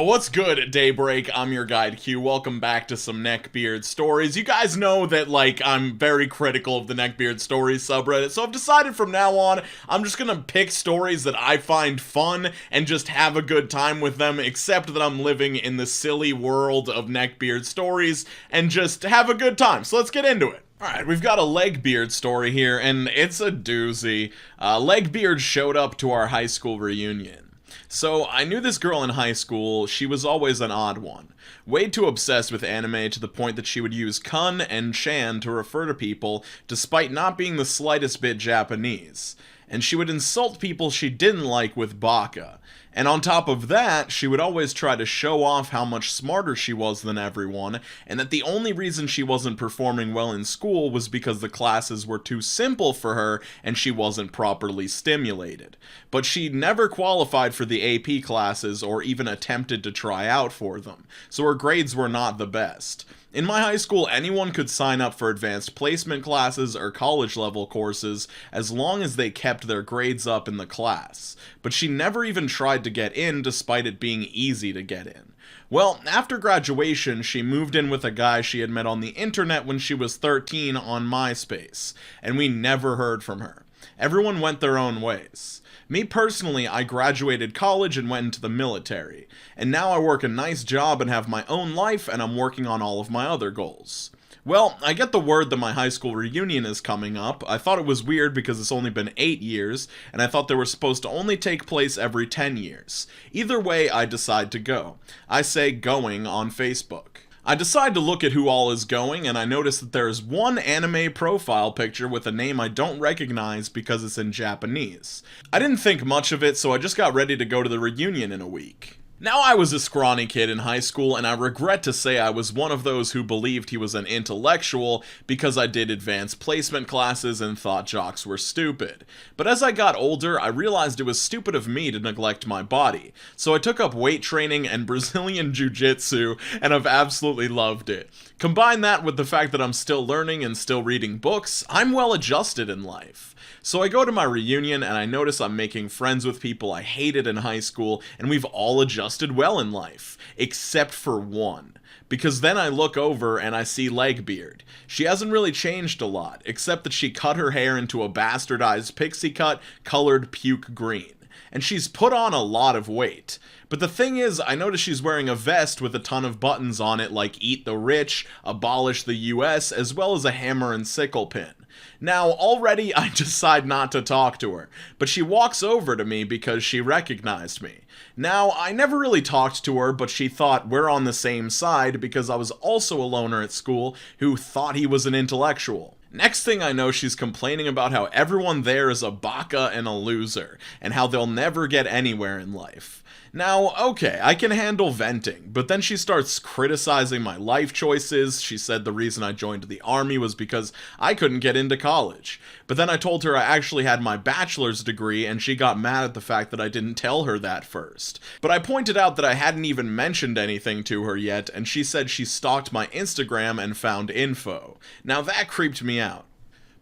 What's good at Daybreak? I'm your guide Q. Welcome back to some Neckbeard Stories. You guys know that, I'm very critical of the Neckbeard Stories subreddit, so I've decided from now on, I'm just gonna pick stories that I find fun and just have a good time with them, except that I'm living in the silly world of Neckbeard Stories and just have a good time. So let's get into it. Alright, we've got a Legbeard story here, and it's a doozy. Legbeard showed up to our high school reunion. So, I knew this girl in high school. She was always an odd one. Way too obsessed with anime to the point that she would use kun and chan to refer to people, despite not being the slightest bit Japanese. And she would insult people she didn't like with baka. And on top of that, she would always try to show off how much smarter she was than everyone, and that the only reason she wasn't performing well in school was because the classes were too simple for her and she wasn't properly stimulated. But she never qualified for the AP classes or even attempted to try out for them, so her grades were not the best. In my high school, anyone could sign up for advanced placement classes or college-level courses as long as they kept their grades up in the class. But she never even tried to get in despite it being easy to get in. Well, after graduation, she moved in with a guy she had met on the internet when she was 13 on MySpace, and we never heard from her. Everyone went their own ways. Me personally, I graduated college and went into the military, and now I work a nice job and have my own life, and I'm working on all of my other goals. Well, I get the word that my high school reunion is coming up. I thought it was weird because it's only been 8 years, and I thought they were supposed to only take place every 10 years. Either way, I decide to go. I say going on Facebook. I decide to look at who all is going, and I notice that there is one anime profile picture with a name I don't recognize because it's in Japanese. I didn't think much of it, so I just got ready to go to the reunion in a week. Now, I was a scrawny kid in high school, and I regret to say I was one of those who believed he was an intellectual because I did advanced placement classes and thought jocks were stupid. But as I got older, I realized it was stupid of me to neglect my body. So I took up weight training and Brazilian Jiu-Jitsu, and I've absolutely loved it. Combine that with the fact that I'm still learning and still reading books, I'm well adjusted in life. So I go to my reunion and I notice I'm making friends with people I hated in high school, and we've all adjusted well in life, except for one. Because then I look over and I see Legbeard. She hasn't really changed a lot, except that she cut her hair into a bastardized pixie cut colored puke green. And she's put on a lot of weight. But the thing is, I notice she's wearing a vest with a ton of buttons on it like Eat the Rich, Abolish the US, as well as a hammer and sickle pin. Now, already I decide not to talk to her, but she walks over to me because she recognized me. Now, I never really talked to her, but she thought we're on the same side because I was also a loner at school who thought he was an intellectual. Next thing I know, she's complaining about how everyone there is a baka and a loser, and how they'll never get anywhere in life. Now, okay, I can handle venting, but then she starts criticizing my life choices. She said the reason I joined the army was because I couldn't get into college. But then I told her I actually had my bachelor's degree, and she got mad at the fact that I didn't tell her that first. But I pointed out that I hadn't even mentioned anything to her yet, and she said she stalked my Instagram and found info. Now that creeped me out.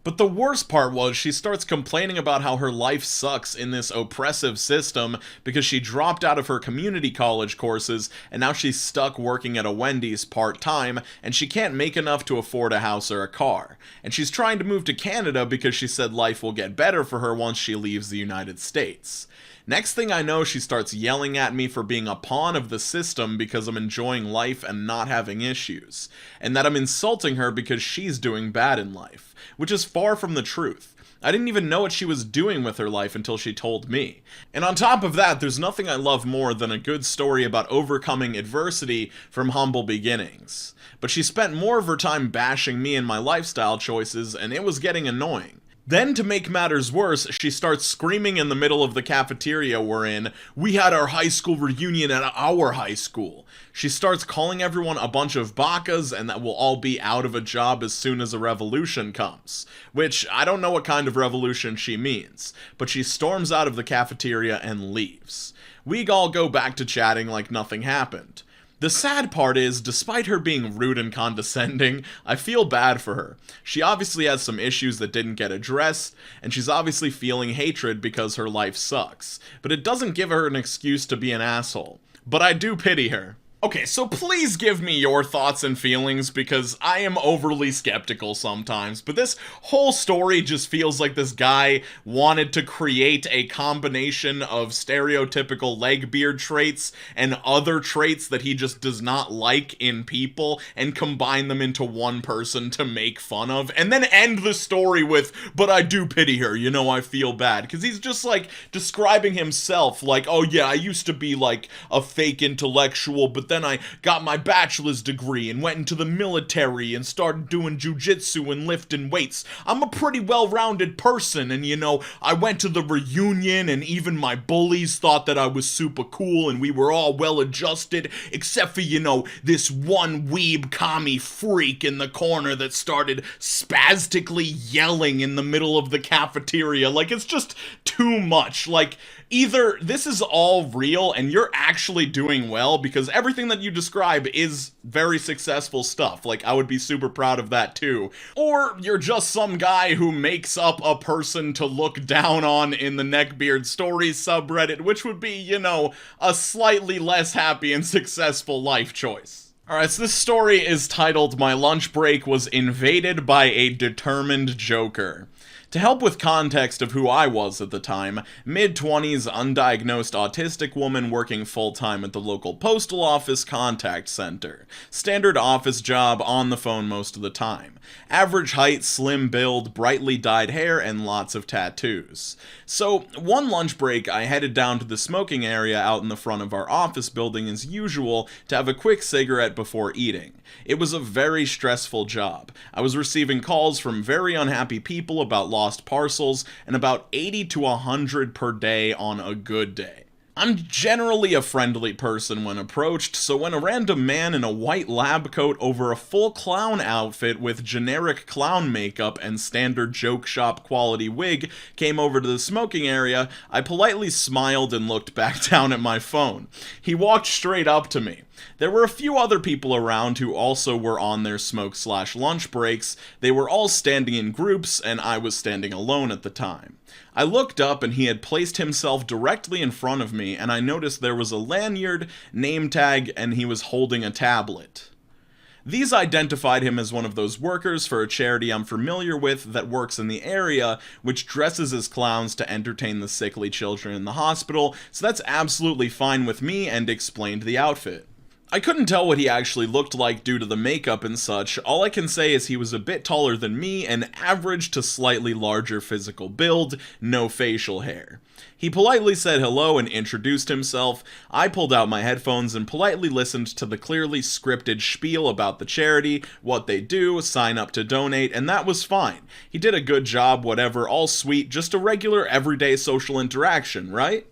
But the worst part was she starts complaining about how her life sucks in this oppressive system because she dropped out of her community college courses and now she's stuck working at a Wendy's part-time and she can't make enough to afford a house or a car. And she's trying to move to Canada because she said life will get better for her once she leaves the United States. Next thing I know, she starts yelling at me for being a pawn of the system because I'm enjoying life and not having issues, and that I'm insulting her because she's doing bad in life, which is far from the truth. I didn't even know what she was doing with her life until she told me. And on top of that, there's nothing I love more than a good story about overcoming adversity from humble beginnings. But she spent more of her time bashing me and my lifestyle choices, and it was getting annoying. Then, to make matters worse, she starts screaming in the middle of the cafeteria we're in, "We had our high school reunion at our high school." She starts calling everyone a bunch of bakas and that we'll all be out of a job as soon as a revolution comes. Which, I don't know what kind of revolution she means, but she storms out of the cafeteria and leaves. We all go back to chatting like nothing happened. The sad part is, despite her being rude and condescending, I feel bad for her. She obviously has some issues that didn't get addressed, and she's obviously feeling hatred because her life sucks. But it doesn't give her an excuse to be an asshole. but I do pity her. Okay, so please give me your thoughts and feelings, because I am overly skeptical sometimes, but this whole story just feels like this guy wanted to create a combination of stereotypical leg beard traits and other traits that he just does not like in people and combine them into one person to make fun of, and then end the story with, but I do pity her, you know, I feel bad, because he's just like describing himself like, oh yeah, I used to be like a fake intellectual, but then I got my bachelor's degree and went into the military and started doing jujitsu and lifting weights. I'm a pretty well-rounded person, and you know, I went to the reunion and even my bullies thought that I was super cool and we were all well-adjusted, except for, you know, this one weeb commie freak in the corner that started spastically yelling in the middle of the cafeteria. Like, it's just too much. Like, either this is all real and you're actually doing well, because everything that you describe is very successful stuff, like I would be super proud of that too, or you're just some guy who makes up a person to look down on in the Neckbeard Stories subreddit, which would be, you know, a slightly less happy and successful life choice. Alright, so this story is titled, "My Lunch Break Was Invaded by a Determined Joker." To help with context of who I was at the time, mid-20s undiagnosed autistic woman working full-time at the local postal office contact center. Standard office job, on the phone most of the time. Average height, slim build, brightly dyed hair, and lots of tattoos. So, one lunch break, I headed down to the smoking area out in the front of our office building as usual to have a quick cigarette before eating. It was a very stressful job. I was receiving calls from very unhappy people about lost parcels, and about 80 to 100 per day on a good day. I'm generally a friendly person when approached, so when a random man in a white lab coat over a full clown outfit with generic clown makeup and standard joke shop quality wig came over to the smoking area, I politely smiled and looked back down at my phone. He walked straight up to me. There were a few other people around who also were on their smoke/lunch breaks. They were all standing in groups, and I was standing alone at the time. I looked up and he had placed himself directly in front of me, and I noticed there was a lanyard, name tag, and he was holding a tablet. These identified him as one of those workers for a charity I'm familiar with that works in the area, which dresses as clowns to entertain the sickly children in the hospital, so that's absolutely fine with me, and explained the outfit. I couldn't tell what he actually looked like due to the makeup and such. All I can say is he was a bit taller than me, and average to slightly larger physical build, no facial hair. He politely said hello and introduced himself. I pulled out my headphones and politely listened to the clearly scripted spiel about the charity, what they do, sign up to donate, and that was fine. He did a good job, whatever, all sweet, just a regular everyday social interaction, right?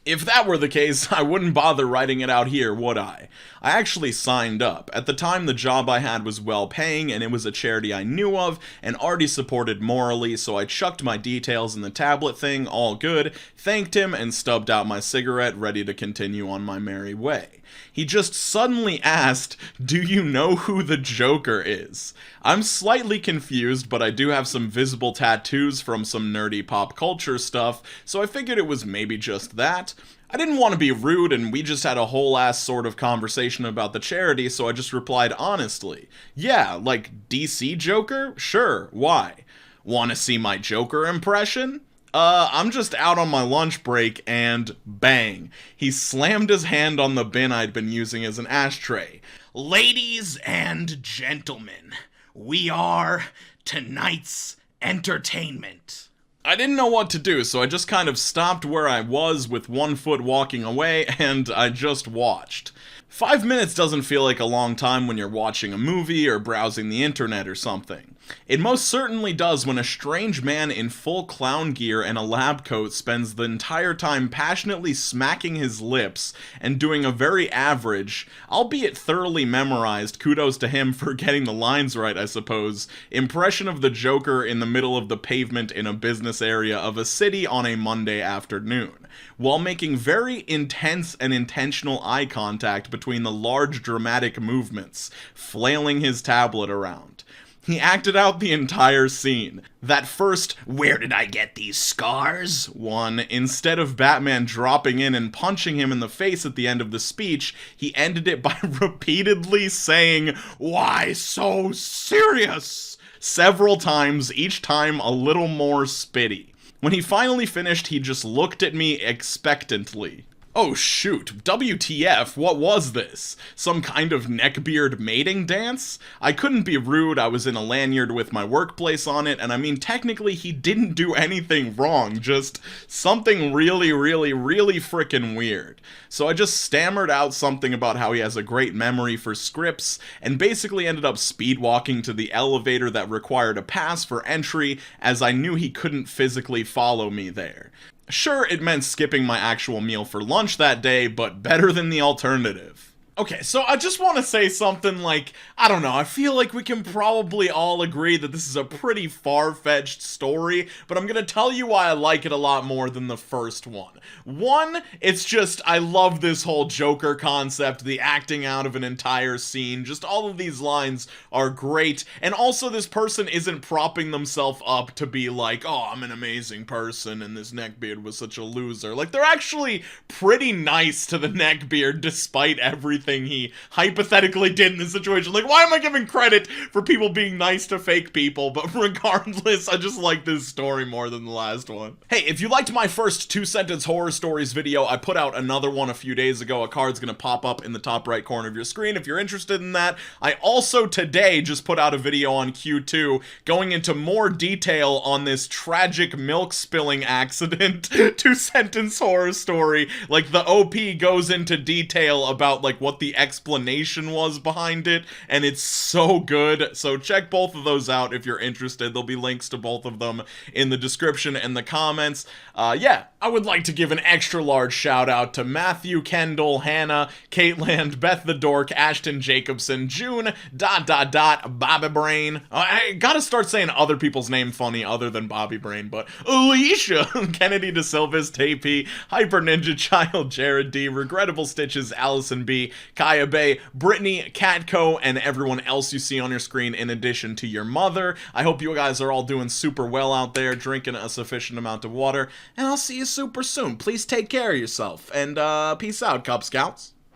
If that were the case, I wouldn't bother writing it out here, would I? I actually signed up. At the time, the job I had was well-paying, and it was a charity I knew of and already supported morally, so I chucked my details in the tablet thing, all good, thanked him, and stubbed out my cigarette, ready to continue on my merry way. He just suddenly asked, "Do you know who the Joker is?" I'm slightly confused, but I do have some visible tattoos from some nerdy pop culture stuff, so I figured it was maybe just that. I didn't want to be rude, and we just had a whole-ass sort of conversation about the charity, so I just replied honestly. Yeah, like DC Joker? Sure, why? Want to see my Joker impression? I'm just out on my lunch break, and bang. He slammed his hand on the bin I'd been using as an ashtray. "Ladies and gentlemen, we are tonight's entertainment." I didn't know what to do, so I just kind of stopped where I was with one foot walking away, and I just watched. 5 minutes doesn't feel like a long time when you're watching a movie or browsing the internet or something. It most certainly does when a strange man in full clown gear and a lab coat spends the entire time passionately smacking his lips and doing a very average, albeit thoroughly memorized, kudos to him for getting the lines right I suppose, impression of the Joker in the middle of the pavement in a business area of a city on a Monday afternoon, while making very intense and intentional eye contact between the large dramatic movements, flailing his tablet around. He acted out the entire scene. That first, "where did I get these scars?" one, instead of Batman dropping in and punching him in the face at the end of the speech, he ended it by repeatedly saying, "Why so serious?" several times, each time a little more spitty. When he finally finished, he just looked at me expectantly. Oh shoot, WTF, what was this? Some kind of neckbeard mating dance? I couldn't be rude, I was in a lanyard with my workplace on it, and I mean, technically he didn't do anything wrong, just something really frickin' weird. So I just stammered out something about how he has a great memory for scripts, and basically ended up speedwalking to the elevator that required a pass for entry, as I knew he couldn't physically follow me there. Sure, it meant skipping my actual meal for lunch that day, but better than the alternative. Okay, so I just want to say something like, I don't know, I feel like we can probably all agree that this is a pretty far-fetched story, but I'm gonna tell you why I like it a lot more than the first one. One, it's just, I love this whole Joker concept, the acting out of an entire scene, just all of these lines are great, and also this person isn't propping themselves up to be like, oh, I'm an amazing person, and this neckbeard was such a loser. Like, they're actually pretty nice to the neckbeard, despite everything he hypothetically did in this situation. Like, why am I giving credit for people being nice to fake people? But regardless, I just like this story more than the last one. Hey, if you liked my first 2-sentence horror stories video, I put out another one a few days ago. A card's gonna pop up in the top right corner of your screen if you're interested in that. I also today just put out a video on Q2 going into more detail on this tragic milk spilling accident 2-sentence horror story. Like, the OP goes into detail about like what the explanation was behind it, and it's so good. So check both of those out if you're interested. There'll be links to both of them in the description and the comments. Yeah, I would like to give an extra large shout out to Matthew, Kendall, Hannah, Caitland, Beth the Dork, Ashton Jacobson, June, ... Bobby Brain. I gotta start saying other people's name funny other than Bobby Brain, but Alicia, Kennedy DeSilvis, Tapey, Hyper Ninja Child, Jared D, Regrettable Stitches, Allison B, Kaya Bay, Brittany, Catco, and everyone else you see on your screen in addition to your mother. I hope you guys are all doing super well out there, drinking a sufficient amount of water, and I'll see you super soon. Please take care of yourself, and peace out, Cub Scouts.